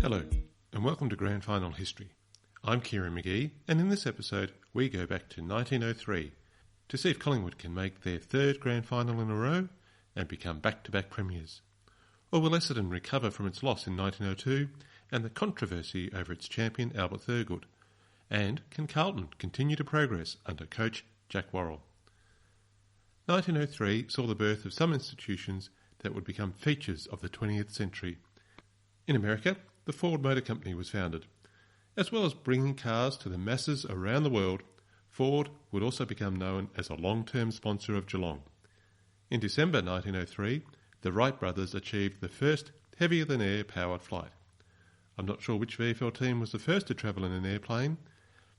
Hello, and welcome to Grand Final History. I'm Kieran McGee, and in this episode we go back to 1903 to see if Collingwood can make their third Grand Final in a row and become back-to-back premiers. Or will Essendon recover from its loss in 1902 and the controversy over its champion Albert Thurgood? And can Carlton continue to progress under coach Jack Worrell? 1903 saw the birth of some institutions that would become features of the 20th century. In America, the Ford Motor Company was founded. As well as bringing cars to the masses around the world, Ford would also become known as a long-term sponsor of Geelong. In December 1903, the Wright brothers achieved the first heavier-than-air powered flight. I'm not sure which VFL team was the first to travel in an airplane,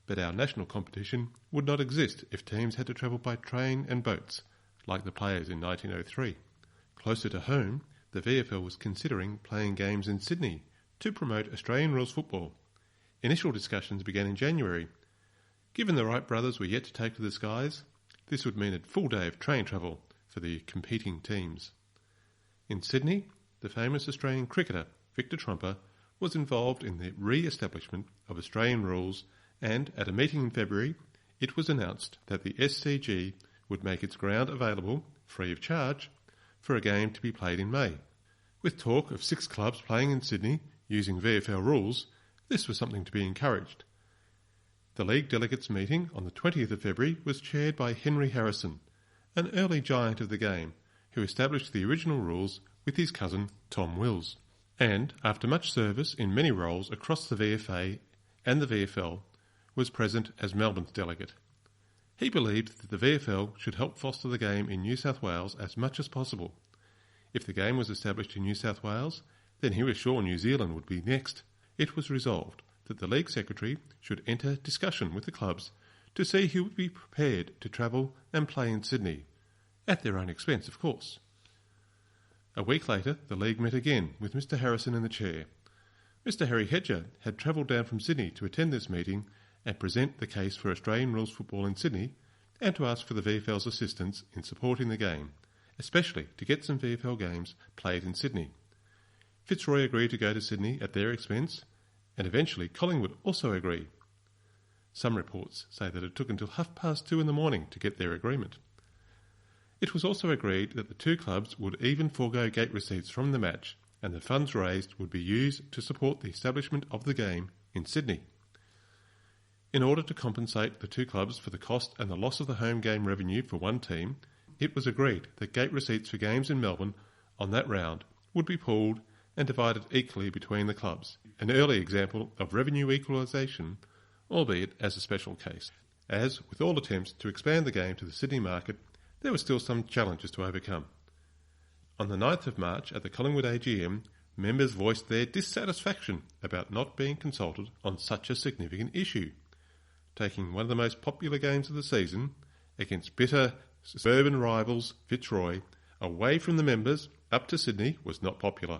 but our national competition would not exist if teams had to travel by train and boats, like the players in 1903. Closer to home, the VFL was considering playing games in Sydney to promote Australian rules football. Initial discussions began in January. Given the Wright brothers were yet to take to the skies, this would mean a full day of train travel for the competing teams. In Sydney, the famous Australian cricketer Victor Trumper was involved in the re-establishment of Australian rules, and at a meeting in February, it was announced that the SCG would make its ground available, free of charge, for a game to be played in May. With talk of 6 clubs playing in Sydney using VFL rules, this was something to be encouraged. The League Delegates meeting on the 20th of February was chaired by Henry Harrison, an early giant of the game, who established the original rules with his cousin Tom Wills, and, after much service in many roles across the VFA and the VFL, was present as Melbourne's delegate. He believed that the VFL should help foster the game in New South Wales as much as possible. If the game was established in New South Wales, then he was sure New Zealand would be next. It was resolved that the League Secretary should enter discussion with the clubs to see who would be prepared to travel and play in Sydney, at their own expense, of course. A week later, the League met again with Mr Harrison in the chair. Mr Harry Hedger had travelled down from Sydney to attend this meeting and present the case for Australian rules football in Sydney and to ask for the VFL's assistance in supporting the game, especially to get some VFL games played in Sydney. Fitzroy agreed to go to Sydney at their expense, and eventually Collingwood also agreed. Some reports say that it took until 2:30 in the morning to get their agreement. It was also agreed that the two clubs would even forego gate receipts from the match, and the funds raised would be used to support the establishment of the game in Sydney. In order to compensate the two clubs for the cost and the loss of the home game revenue for one team, it was agreed that gate receipts for games in Melbourne on that round would be pooled and divided equally between the clubs, an early example of revenue equalisation, albeit as a special case. As with all attempts to expand the game to the Sydney market, there were still some challenges to overcome. On the 9th of March at the Collingwood AGM, members voiced their dissatisfaction about not being consulted on such a significant issue. Taking one of the most popular games of the season, against bitter suburban rivals Fitzroy, away from the members up to Sydney was not popular.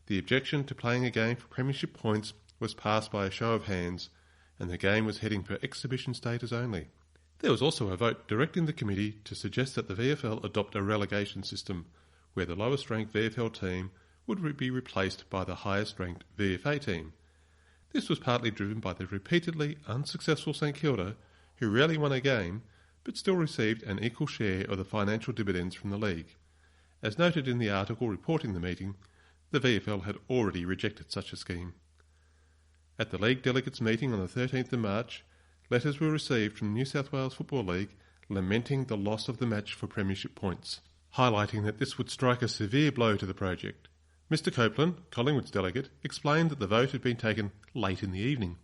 The objection to playing a game for premiership points was passed by a show of hands, and the game was heading for exhibition status only. There was also a vote directing the committee to suggest that the VFL adopt a relegation system, where the lowest-ranked VFL team would be replaced by the highest-ranked VFA team. This was partly driven by the repeatedly unsuccessful St Kilda, who rarely won a game, but still received an equal share of the financial dividends from the league. As noted in the article reporting the meeting, the VFL had already rejected such a scheme. At the League Delegates meeting on the 13th of March, letters were received from the New South Wales Football League lamenting the loss of the match for premiership points, highlighting that this would strike a severe blow to the project. Mr Copeland, Collingwood's delegate, explained that the vote had been taken late in the evening,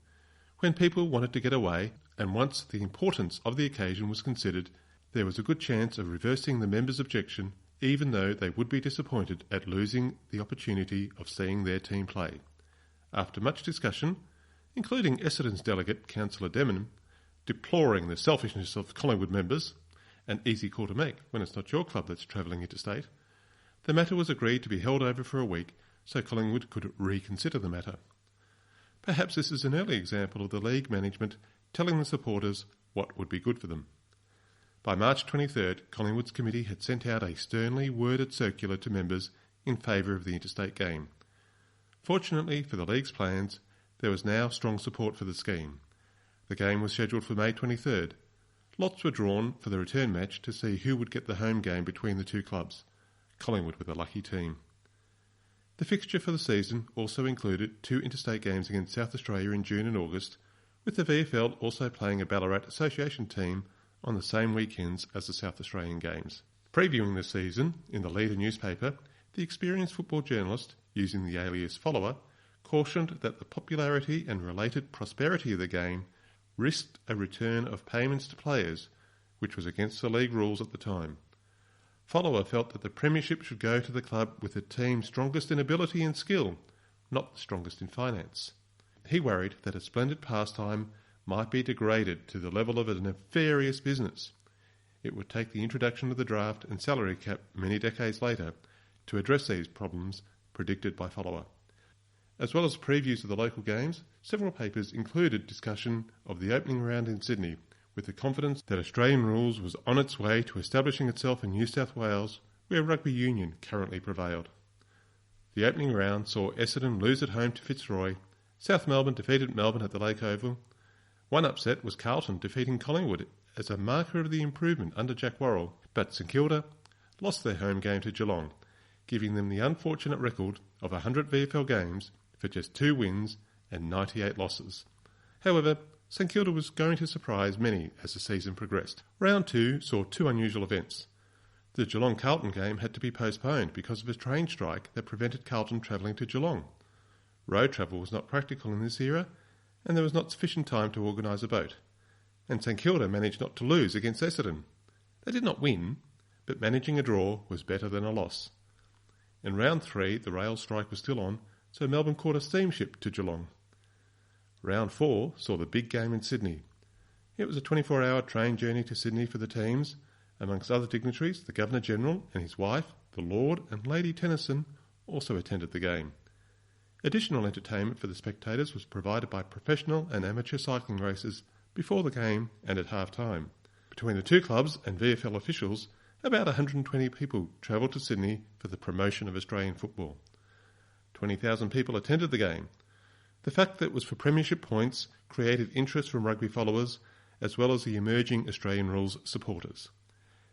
when people wanted to get away, and once the importance of the occasion was considered, there was a good chance of reversing the members' objection, even though they would be disappointed at losing the opportunity of seeing their team play. After much discussion, including Essendon's delegate, Councillor Demon, deploring the selfishness of Collingwood members, an easy call to make when it's not your club that's travelling interstate, the matter was agreed to be held over for a week so Collingwood could reconsider the matter. Perhaps this is an early example of the league management telling the supporters what would be good for them. By March 23rd, Collingwood's committee had sent out a sternly worded circular to members in favour of the interstate game. Fortunately for the league's plans, there was now strong support for the scheme. The game was scheduled for May 23rd. Lots were drawn for the return match to see who would get the home game between the two clubs. Collingwood were the lucky team. The fixture for the season also included 2 interstate games against South Australia in June and August, with the VFL also playing a Ballarat Association team on the same weekends as the South Australian games. Previewing the season, in the Leader newspaper, the experienced football journalist, using the alias Follower, cautioned that the popularity and related prosperity of the game risked a return of payments to players, which was against the league rules at the time. Follower felt that the premiership should go to the club with the team strongest in ability and skill, not the strongest in finance. He worried that a splendid pastime might be degraded to the level of a nefarious business. It would take the introduction of the draft and salary cap many decades later to address these problems predicted by Follower. As well as previews of the local games, several papers included discussion of the opening round in Sydney, with the confidence that Australian rules was on its way to establishing itself in New South Wales, where rugby union currently prevailed. The opening round saw Essendon lose at home to Fitzroy, South Melbourne defeated Melbourne at the Lake Oval. One upset was Carlton defeating Collingwood as a marker of the improvement under Jack Worrell, but St Kilda lost their home game to Geelong, giving them the unfortunate record of 100 VFL games for just 2 wins and 98 losses. However, St Kilda was going to surprise many as the season progressed. Round 2 saw 2 unusual events. The Geelong-Carlton game had to be postponed because of a train strike that prevented Carlton travelling to Geelong. Road travel was not practical in this era, and there was not sufficient time to organise a boat. And St Kilda managed not to lose against Essendon. They did not win, but managing a draw was better than a loss. In round 3, the rail strike was still on, so Melbourne caught a steamship to Geelong. Round 4 saw the big game in Sydney. It was a 24-hour train journey to Sydney for the teams. Amongst other dignitaries, the Governor-General and his wife, the Lord and Lady Tennyson, also attended the game. Additional entertainment for the spectators was provided by professional and amateur cycling races before the game and at half-time. Between the two clubs and VFL officials, about 120 people travelled to Sydney for the promotion of Australian football. 20,000 people attended the game. The fact that it was for premiership points created interest from rugby followers as well as the emerging Australian rules supporters.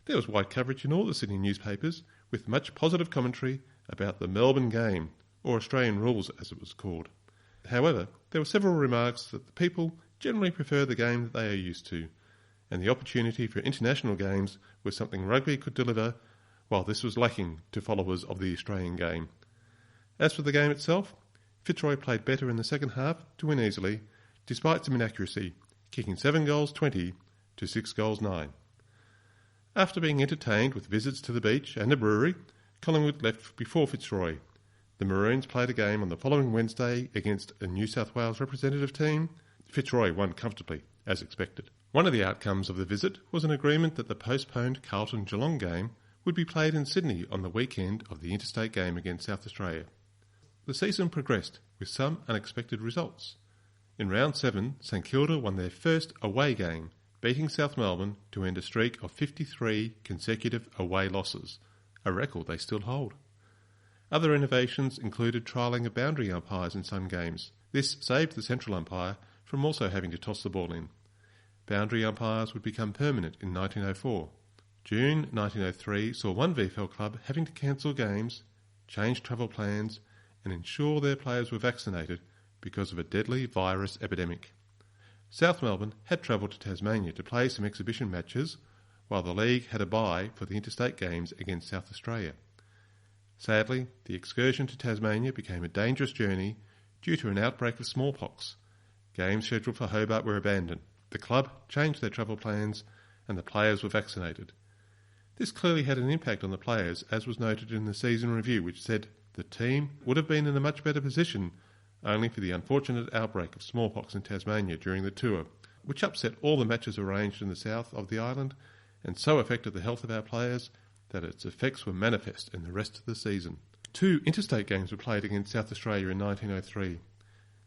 There was wide coverage in all the Sydney newspapers with much positive commentary about the Melbourne game, or Australian rules as it was called. However, there were several remarks that the people generally prefer the game that they are used to, and the opportunity for international games was something rugby could deliver, while this was lacking to followers of the Australian game. As for the game itself, Fitzroy played better in the second half to win easily, despite some inaccuracy, kicking 7 goals 20 to 6 goals 9. After being entertained with visits to the beach and a brewery, Collingwood left before Fitzroy. The Maroons played a game on the following Wednesday against a New South Wales representative team. Fitzroy won comfortably, as expected. One of the outcomes of the visit was an agreement that the postponed Carlton-Geelong game would be played in Sydney on the weekend of the interstate game against South Australia. The season progressed with some unexpected results. In round 7, St Kilda won their first away game, beating South Melbourne to end a streak of 53 consecutive away losses, a record they still hold. Other innovations included trialling of boundary umpires in some games. This saved the central umpire from also having to toss the ball in. Boundary umpires would become permanent in 1904. June 1903 saw one VFL club having to cancel games, change travel plans, and ensure their players were vaccinated because of a deadly virus epidemic. South Melbourne had travelled to Tasmania to play some exhibition matches, while the league had a bye for the interstate games against South Australia. Sadly, the excursion to Tasmania became a dangerous journey due to an outbreak of smallpox. Games scheduled for Hobart were abandoned. The club changed their travel plans and the players were vaccinated. This clearly had an impact on the players, as was noted in the season review, which said the team would have been in a much better position only for the unfortunate outbreak of smallpox in Tasmania during the tour, which upset all the matches arranged in the south of the island and so affected the health of our players that its effects were manifest in the rest of the season. 2 interstate games were played against South Australia in 1903.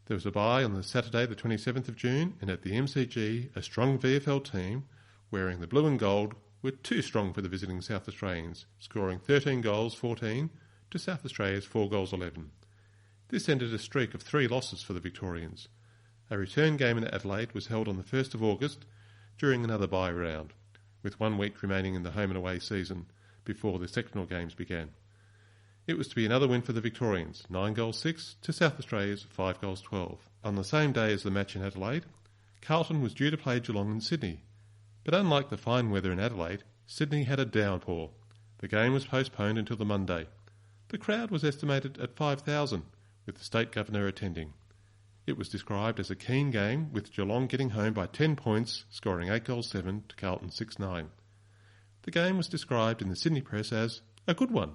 There was a bye on the Saturday the 27th of June, and at the MCG, a strong VFL team, wearing the blue and gold, were too strong for the visiting South Australians, scoring 13 goals 14 to South Australia's 4 goals 11. This ended a streak of 3 losses for the Victorians. A return game in Adelaide was held on the 1st of August during another bye round, with 1 week remaining in the home and away season before the sectional games began. It was to be another win for the Victorians, 9-6 to South Australia's 5-12. On the same day as the match in Adelaide, Carlton was due to play Geelong in Sydney, but unlike the fine weather in Adelaide, Sydney had a downpour. The game was postponed until the Monday. The crowd was estimated at 5,000, with the State Governor attending. It was described as a keen game, with Geelong getting home by 10 points, scoring 8-7 to Carlton 6-9. The game was described in the Sydney press as a good one,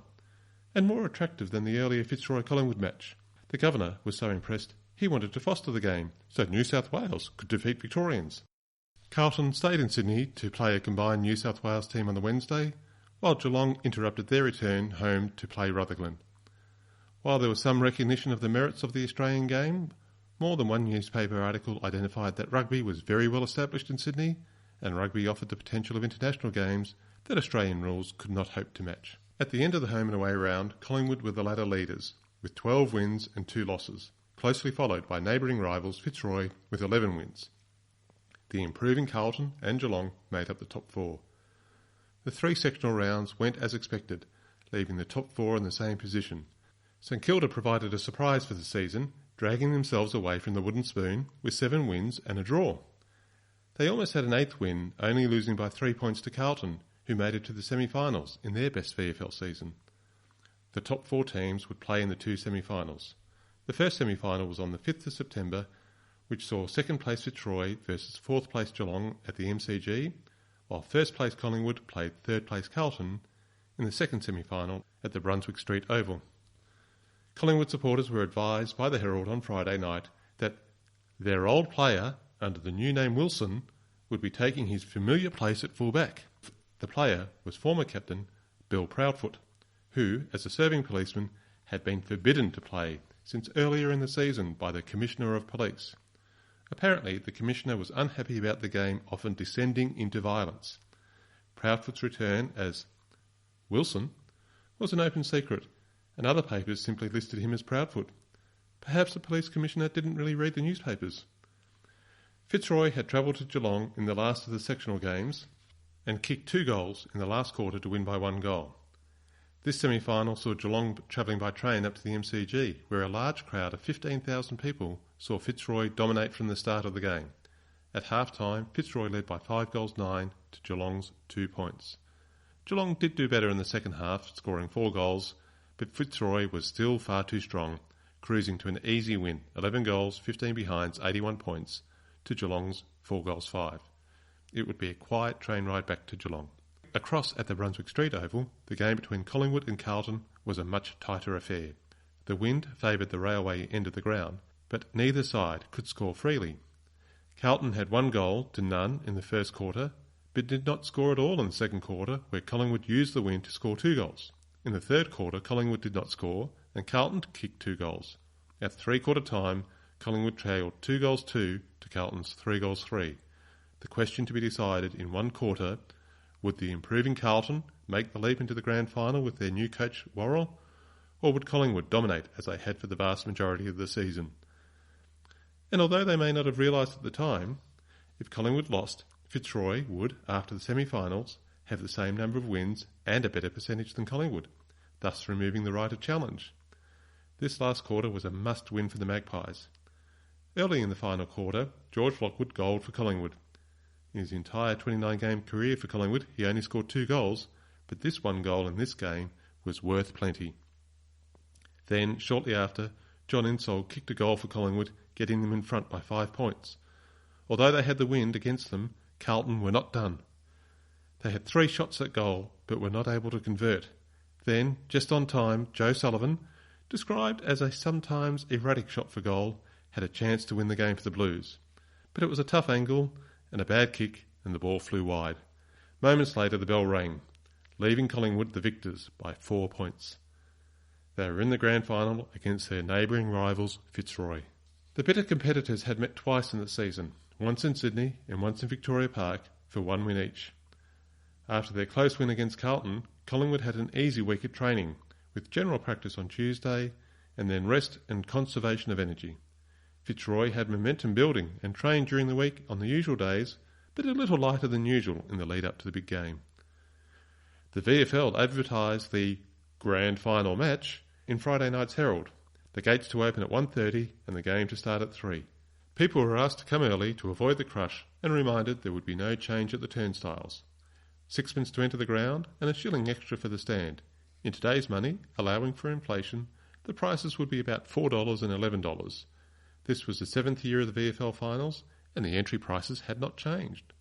and more attractive than the earlier Fitzroy-Collingwood match. The Governor was so impressed he wanted to foster the game so New South Wales could defeat Victorians. Carlton stayed in Sydney to play a combined New South Wales team on the Wednesday, while Geelong interrupted their return home to play Rutherglen. While there was some recognition of the merits of the Australian game, more than one newspaper article identified that rugby was very well established in Sydney, and rugby offered the potential of international games that Australian rules could not hope to match. At the end of the home and away round, Collingwood were the ladder leaders, with 12 wins and 2 losses, closely followed by neighbouring rivals Fitzroy with 11 wins. The improving Carlton and Geelong made up the top 4. The 3 sectional rounds went as expected, leaving the top 4 in the same position. St Kilda provided a surprise for the season, dragging themselves away from the wooden spoon with 7 wins and a draw. They almost had an 8th win, only losing by 3 points to Carlton, who made it to the semi-finals in their best VFL season. The top 4 teams would play in the 2 semi-finals. The first semi-final was on the 5th of September, which saw 2nd place Fitzroy versus 4th place Geelong at the MCG, while 1st place Collingwood played 3rd place Carlton in the second semi-final at the Brunswick Street Oval. Collingwood supporters were advised by the Herald on Friday night that their old player, under the new name Wilson, would be taking his familiar place at full-back. The player was former captain Bill Proudfoot, who, as a serving policeman, had been forbidden to play since earlier in the season by the Commissioner of Police. Apparently, the Commissioner was unhappy about the game often descending into violence. Proudfoot's return as Wilson was an open secret, and other papers simply listed him as Proudfoot. Perhaps the Police Commissioner didn't really read the newspapers. Fitzroy had travelled to Geelong in the last of the sectional games and kicked 2 goals in the last quarter to win by 1 goal. This semi-final saw Geelong travelling by train up to the MCG, where a large crowd of 15,000 people saw Fitzroy dominate from the start of the game. At half-time, Fitzroy led by 5-9 to Geelong's 2 points. Geelong did do better in the second half, scoring 4 goals, but Fitzroy was still far too strong, cruising to an easy win, 11 goals, 15 behinds, 81 points, to Geelong's 4-5. It would be a quiet train ride back to Geelong. Across at the Brunswick Street Oval, the game between Collingwood and Carlton was a much tighter affair. The wind favoured the railway end of the ground, but neither side could score freely. Carlton had 1 goal to none in the first quarter, but did not score at all in the second quarter, where Collingwood used the wind to score 2 goals. In the third quarter, Collingwood did not score, and Carlton kicked 2 goals. At three-quarter time, Collingwood trailed 2-2 to Carlton's 3-3. The question to be decided in 1 quarter: would the improving Carlton make the leap into the grand final with their new coach Worrell, or would Collingwood dominate as they had for the vast majority of the season? And although they may not have realised at the time, if Collingwood lost, Fitzroy would, after the semi-finals, have the same number of wins and a better percentage than Collingwood, thus removing the right of challenge. This last quarter was a must-win for the Magpies. Early in the final quarter, George Lockwood goaled for Collingwood. In his entire 29-game career for Collingwood, he only scored 2 goals, but this 1 goal in this game was worth plenty. Then, shortly after, John Insold kicked a goal for Collingwood, getting them in front by 5 points. Although they had the wind against them, Carlton were not done. They had 3 shots at goal, but were not able to convert. Then, just on time, Joe Sullivan, described as a sometimes erratic shot for goal, had a chance to win the game for the Blues. But it was a tough angle and a bad kick, and the ball flew wide. Moments later, the bell rang, leaving Collingwood the victors by 4 points. They were in the grand final against their neighbouring rivals, Fitzroy. The bitter competitors had met twice in the season, once in Sydney and once in Victoria Park, for 1 win each. After their close win against Carlton, Collingwood had an easy week at training, with general practice on Tuesday and then rest and conservation of energy. Fitzroy had momentum building and trained during the week on the usual days, but a little lighter than usual in the lead up to the big game. The VFL advertised the grand final match in Friday night's Herald, the gates to open at 1:30 and the game to start at 3. People were asked to come early to avoid the crush and reminded there would be no change at the turnstiles. 6pence to enter the ground and a shilling extra for the stand. In today's money, allowing for inflation, the prices would be about $4 and $11. This was the 7th year of the VFL finals and the entry prices had not changed.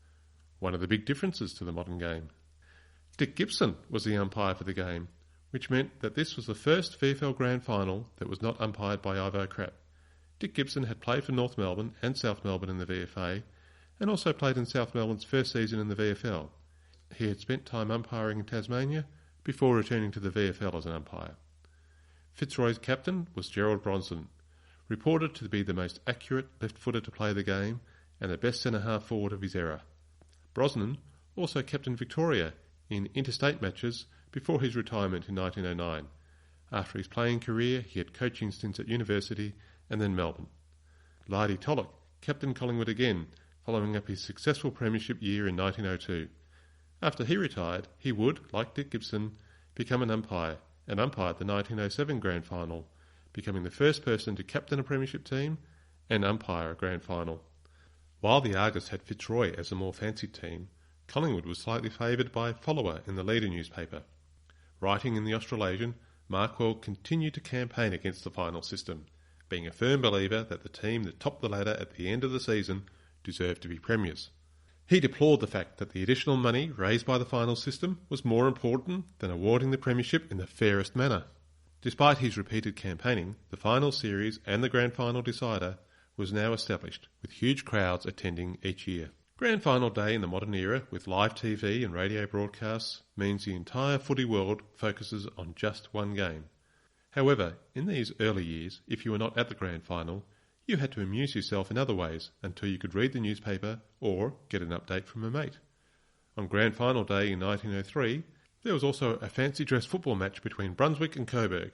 One of the big differences to the modern game. Dick Gibson was the umpire for the game, which meant that this was the first VFL Grand Final that was not umpired by Ivo Krapp. Dick Gibson had played for North Melbourne and South Melbourne in the VFA, and also played in South Melbourne's first season in the VFL. He had spent time umpiring in Tasmania before returning to the VFL as an umpire. Fitzroy's captain was Gerald Bronson, reported to be the most accurate left-footer to play the game and the best centre-half forward of his era. Brosnan also captained Victoria in interstate matches before his retirement in 1909. After his playing career, he had coaching stints at university and then Melbourne. Lardy Tulloch captained Collingwood again, following up his successful premiership year in 1902. After he retired, he would, like Dick Gibson, become an umpire and umpired the 1907 Grand Final, becoming the first person to captain a premiership team and umpire a Grand Final. While the Argus had Fitzroy as a more fancied team, Collingwood was slightly favoured by Follower in the Leader newspaper. Writing in the Australasian, Mark Weld continued to campaign against the final system, being a firm believer that the team that topped the ladder at the end of the season deserved to be premiers. He deplored the fact that the additional money raised by the final system was more important than awarding the premiership in the fairest manner. Despite his repeated campaigning, the final series and the grand final decider was now established, with huge crowds attending each year. Grand final day in the modern era, with live TV and radio broadcasts, means the entire footy world focuses on just one game. However, in these early years, if you were not at the grand final, you had to amuse yourself in other ways until you could read the newspaper or get an update from a mate. On grand final day in 1903, there was also a fancy dress football match between Brunswick and Coburg.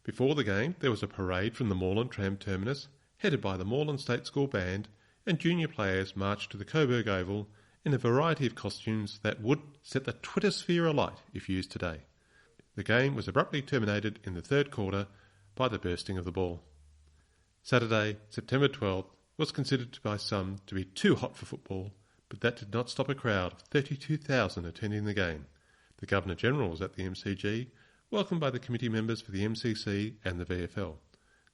Before the game, there was a parade from the Moreland tram terminus, headed by the Moreland State School Band, and junior players marched to the Coburg Oval in a variety of costumes that would set the Twittersphere alight if used today. The game was abruptly terminated in the third quarter by the bursting of the ball. Saturday, September 12th, was considered by some to be too hot for football, but that did not stop a crowd of 32,000 attending the game. The Governor-General was at the MCG, welcomed by the committee members for the MCC and the VFL.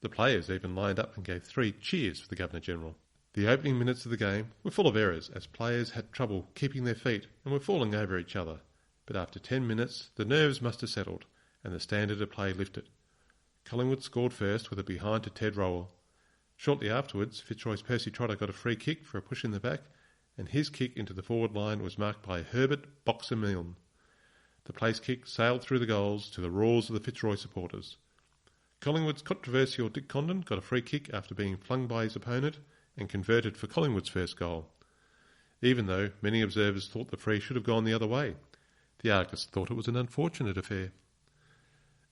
The players even lined up and gave 3 cheers for the Governor-General. The opening minutes of the game were full of errors as players had trouble keeping their feet and were falling over each other. But after 10 minutes, the nerves must have settled and the standard of play lifted. Collingwood scored first with a behind to Ted Rowell. Shortly afterwards, Fitzroy's Percy Trotter got a free kick for a push in the back, and his kick into the forward line was marked by Herbert Boxer Milne. The place kick sailed through the goals to the roars of the Fitzroy supporters. Collingwood's controversial Dick Condon got a free kick after being flung by his opponent and converted for Collingwood's first goal. Even though many observers thought the free should have gone the other way, the Argus thought it was an unfortunate affair.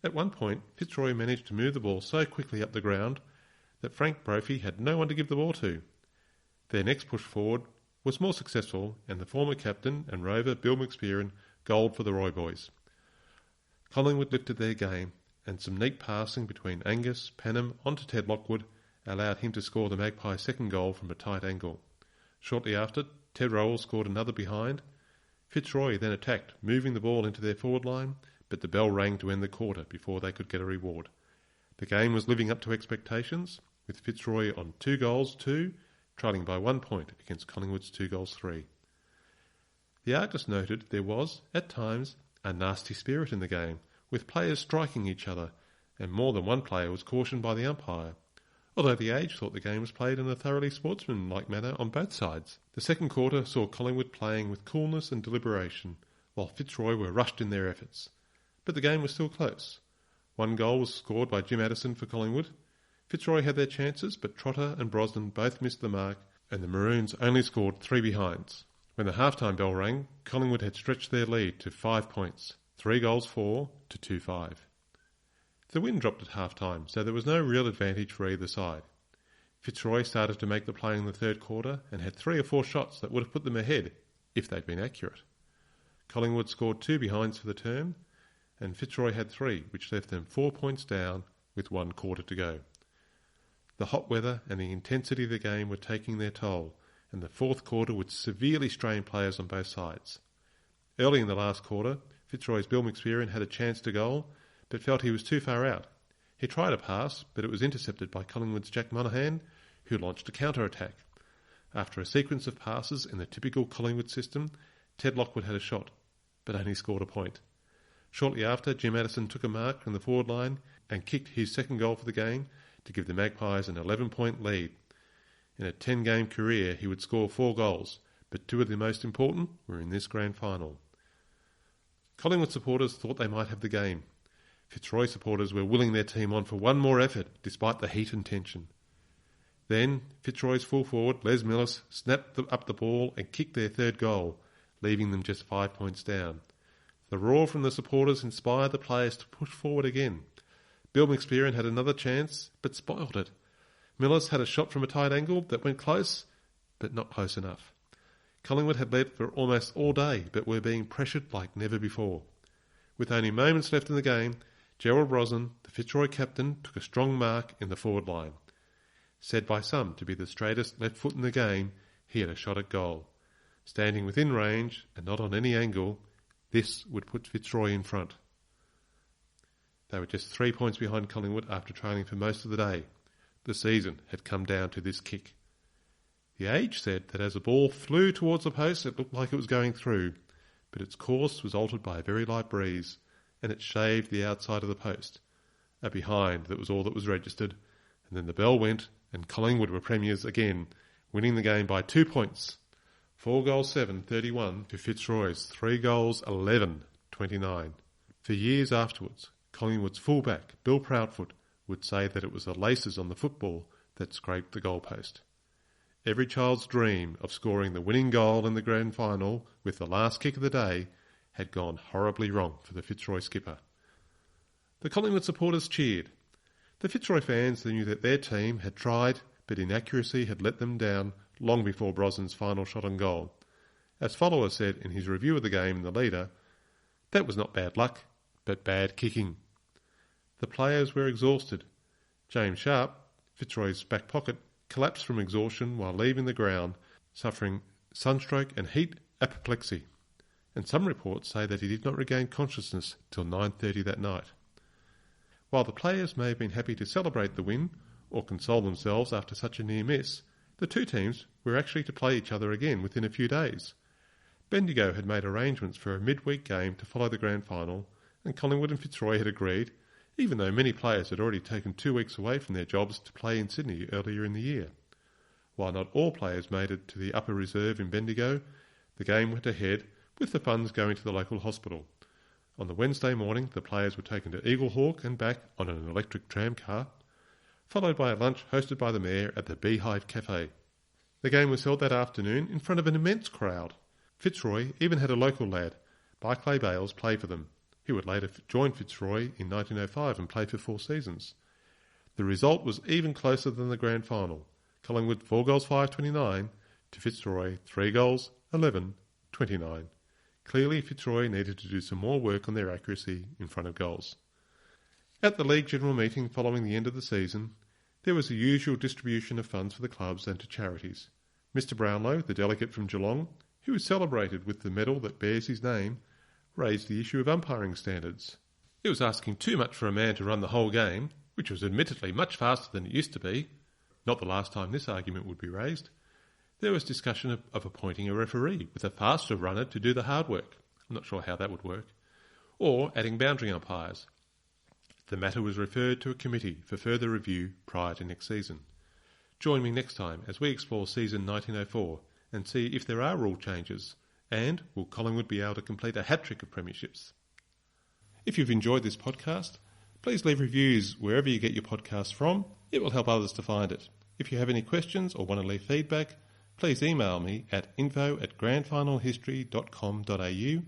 At one point, Fitzroy managed to move the ball so quickly up the ground that Frank Brophy had no one to give the ball to. Their next push forward was more successful, and the former captain and rover Bill McSpearin goaled for the Roy boys. Collingwood lifted their game, and some neat passing between Angus, Panham onto Ted Lockwood allowed him to score the Magpie's second goal from a tight angle. Shortly after, Ted Rowell scored another behind. Fitzroy then attacked, moving the ball into their forward line, but the bell rang to end the quarter before they could get a reward. The game was living up to expectations, with Fitzroy on 2-2, trailing by 1 point against Collingwood's 2-3. The Argus noted there was, at times, a nasty spirit in the game, with players striking each other, and more than one player was cautioned by the umpire, although the Age thought the game was played in a thoroughly sportsmanlike manner on both sides. The second quarter saw Collingwood playing with coolness and deliberation, while Fitzroy were rushed in their efforts. But the game was still close. 1 goal was scored by Jim Addison for Collingwood. Fitzroy had their chances, but Trotter and Brosnan both missed the mark, and the Maroons only scored 3 behinds. When the half-time bell rang, Collingwood had stretched their lead to 5 points, 3-4 to 2-5. The wind dropped at half-time, so there was no real advantage for either side. Fitzroy started to make the play in the third quarter and had 3 or 4 shots that would have put them ahead, if they'd been accurate. Collingwood scored 2 behinds for the term, and Fitzroy had 3, which left them 4 points down with 1 quarter to go. The hot weather and the intensity of the game were taking their toll, and the fourth quarter would severely strain players on both sides. Early in the last quarter, Fitzroy's Bill McSpearn had a chance to goal, but felt he was too far out. He tried a pass, but it was intercepted by Collingwood's Jack Monaghan, who launched a counter-attack. After a sequence of passes in the typical Collingwood system, Ted Lockwood had a shot, but only scored a point. Shortly after, Jim Addison took a mark from the forward line and kicked his second goal for the game to give the Magpies an 11-point lead. In a 10-game career, he would score 4 goals, but 2 of the most important were in this grand final. Collingwood supporters thought they might have the game. Fitzroy supporters were willing their team on for one more effort, despite the heat and tension. Then, Fitzroy's full forward, Les Millis, snapped up the ball and kicked their third goal, leaving them just 5 points down. The roar from the supporters inspired the players to push forward again. Bill McSpearn had another chance, but spoiled it. Millis had a shot from a tight angle that went close, but not close enough. Collingwood had led for almost all day, but were being pressured like never before. With only moments left in the game, Gerald Brosnan, the Fitzroy captain, took a strong mark in the forward line. Said by some to be the straightest left foot in the game, he had a shot at goal. Standing within range and not on any angle, this would put Fitzroy in front. They were just 3 points behind Collingwood after trailing for most of the day. The season had come down to this kick. The Age said that as the ball flew towards the post, it looked like it was going through, but its course was altered by a very light breeze, and it shaved the outside of the post. A behind that was all that was registered, and then the bell went, and Collingwood were premiers again, winning the game by 2 points. 4 goals 7, 31 to Fitzroy's 3 goals 11, 29. For years afterwards, Collingwood's fullback, Bill Proudfoot, would say that it was the laces on the football that scraped the goalpost. Every child's dream of scoring the winning goal in the grand final with the last kick of the day had gone horribly wrong for the Fitzroy skipper. The Collingwood supporters cheered. The Fitzroy fans knew that their team had tried, but inaccuracy had let them down long before Brosnan's final shot on goal. As Follower said in his review of the game in the Leader, that was not bad luck, but bad kicking. The players were exhausted. James Sharp, Fitzroy's back pocket, collapsed from exhaustion while leaving the ground, suffering sunstroke and heat apoplexy, and some reports say that he did not regain consciousness till 9:30 that night. While the players may have been happy to celebrate the win or console themselves after such a near miss, the two teams were actually to play each other again within a few days. Bendigo had made arrangements for a midweek game to follow the grand final, and Collingwood and Fitzroy had agreed, even though many players had already taken 2 weeks away from their jobs to play in Sydney earlier in the year. While not all players made it to the upper reserve in Bendigo, the game went ahead, with the funds going to the local hospital. On the Wednesday morning, the players were taken to Eaglehawk and back on an electric tram car, followed by a lunch hosted by the Mayor at the Beehive Cafe. The game was held that afternoon in front of an immense crowd. Fitzroy even had a local lad, Barclay Bales, play for them. He would later join Fitzroy in 1905 and play for 4 seasons. The result was even closer than the grand final. Collingwood 4 goals 5-29 to Fitzroy 3 goals 11-29. Clearly Fitzroy needed to do some more work on their accuracy in front of goals. At the League General Meeting following the end of the season, there was the usual distribution of funds for the clubs and to charities. Mr Brownlow, the delegate from Geelong, who was celebrated with the medal that bears his name, raised the issue of umpiring standards. It was asking too much for a man to run the whole game, which was admittedly much faster than it used to be. Not the last time this argument would be raised. There was discussion of appointing a referee with a faster runner to do the hard work. I'm not sure how that would work. Or adding boundary umpires. The matter was referred to a committee for further review prior to next season. Join me next time as we explore season 1904 and see if there are rule changes, and will Collingwood be able to complete a hat-trick of premierships? If you've enjoyed this podcast, please leave reviews wherever you get your podcasts from. It will help others to find it. If you have any questions or want to leave feedback, please email me at info@grandfinalhistory.com.au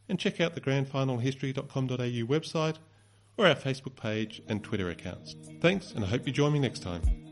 and check out the grandfinalhistory.com.au website, or our Facebook page and Twitter accounts. Thanks, and I hope you join me next time.